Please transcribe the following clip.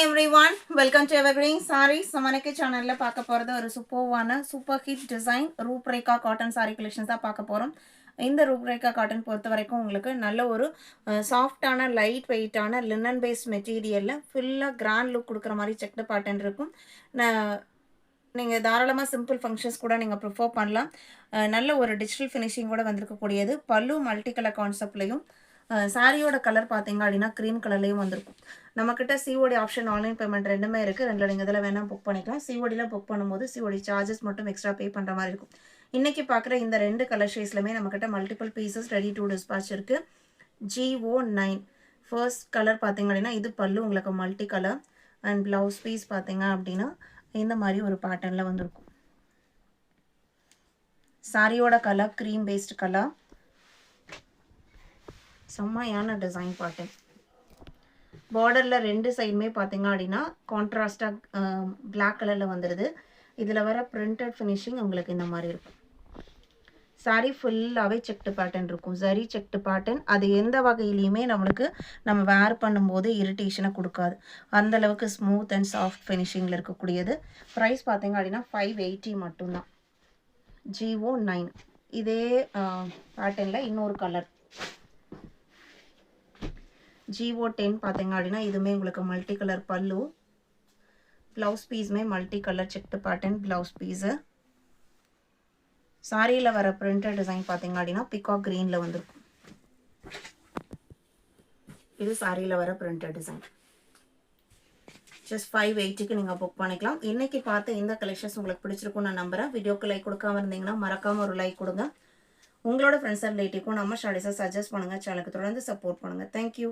everyone, welcome to Evergreen Sarees. நம்மனக்கு சேனல்ல பார்க்க போறது ஒரு super hit design Rooprekha cotton saree collections தான் பார்க்க போறோம். இந்த ரூப்ரேகா காட்டன் பொறுத்த வரைக்கும் உங்களுக்கு நல்ல ஒரு சாஃப்ட்டான லைட் வெயிட்டான லினன் பேஸ்ட் மெட்டீரியல்ல ஃபுல்லா கிராண்ட் லுக் கொடுக்குற மாதிரி செக்டு பேட்டர்ன் இருக்கும். நீங்க தாராளமா சிம்பிள் ஃபங்க்ஷன்ஸ் கூட நீங்க ப்ரிஃபர் பண்ணலாம். நல்ல ஒரு டிஜிட்டல் ஃபினிஷிங் கூட வந்திருக்கக்கூடியது. பல்லு மல்டி கலர் கான்செப்ட்லயும் சாரியோட கலர் பார்த்தீங்க அப்படின்னா க்ரீம் கலர்லேயும் வந்திருக்கும். நம்மக்கிட்ட சிஓடி ஆப்ஷன் ஆன்லைன் பேமெண்ட் ரெண்டுமே இருக்குது. ரெண்டில் நீங்கள் இதில் வேணால் புக் பண்ணிக்கலாம். சிஓடியில் புக் பண்ணும்போது சிஓடி சார்ஜஸ் மட்டும் எக்ஸ்ட்ரா பே பண்ணுற மாதிரி இருக்கும். இன்றைக்கி பார்க்குற இந்த ரெண்டு கலர் ஷேட்ஸ்லையுமே நம்மக்கிட்ட multiple pieces ready to dispatch இருக்குது. GO9 ஃபர்ஸ்ட் கலர் பார்த்தீங்க அப்படின்னா இது பல்லு உங்களுக்கு multi colour and blouse piece பார்த்தீங்க அப்படின்னா இந்த மாதிரி ஒரு பேட்டர்னில் வந்திருக்கும். சாரியோட கலர் க்ரீம் பேஸ்ட் கலர், செம்மையான டிசைன் பேட்டர்ன். பார்டரில் ரெண்டு சைடுமே பார்த்தீங்க அப்படின்னா கான்ட்ராஸ்டாக பிளாக் கலரில் வந்துடுது. இதில் வர பிரிண்டட் ஃபினிஷிங் உங்களுக்கு இந்த மாதிரி இருக்கும். சாரீ ஃபுல்லாகவே செக்டு பேட்டர்ன் இருக்கும். சரி செக்டு பேட்டர்ன், அது எந்த வகையிலையுமே நம்ம வேர் பண்ணும்போது இரிட்டேஷனை கொடுக்காது. அந்தளவுக்கு ஸ்மூத் அண்ட் சாஃப்ட் ஃபினிஷிங்கில் இருக்கக்கூடியது. ப்ரைஸ் பார்த்தீங்க அப்படின்னா 580 மட்டும்தான். GO9 இதே பேட்டர்னில் இன்னொரு கலர் GO10 பார்த்தீங்க அப்படின்னா இதுவுமே உங்களுக்கு மல்டி கலர் பல்லு, ப்ளவுஸ் பீஸுமே multi colour checked pattern blouse piece. சாரியில் வர பிரிண்டட் டிசைன் பார்த்தீங்க அப்படின்னா பிகாக் க்ரீனில் வந்துருக்கும். இது சாரியில் வர பிரிண்டட் டிசைன். ஜஸ்ட் 580க்கு நீங்கள் புக் பண்ணிக்கலாம். இன்றைக்கி பார்த்து இந்த கலெக்ஷன்ஸ் உங்களுக்கு பிடிச்சிருக்கும் நான் நம்புகிறேன். வீடியோக்கு லைக் கொடுக்காம இருந்தீங்கன்னா மறக்காமல் ஒரு லைக் கொடுங்க. உங்களோட ஃப்ரெண்ட்ஸ் அண்ட் ரிலேட்டிவ்க்கும் நம்ம ஸ்டடீஸை சஜஸ்ட் பண்ணுங்கள். சேனலுக்கு தொடர்ந்து சப்போர்ட் பண்ணுங்கள். தேங்க்யூ.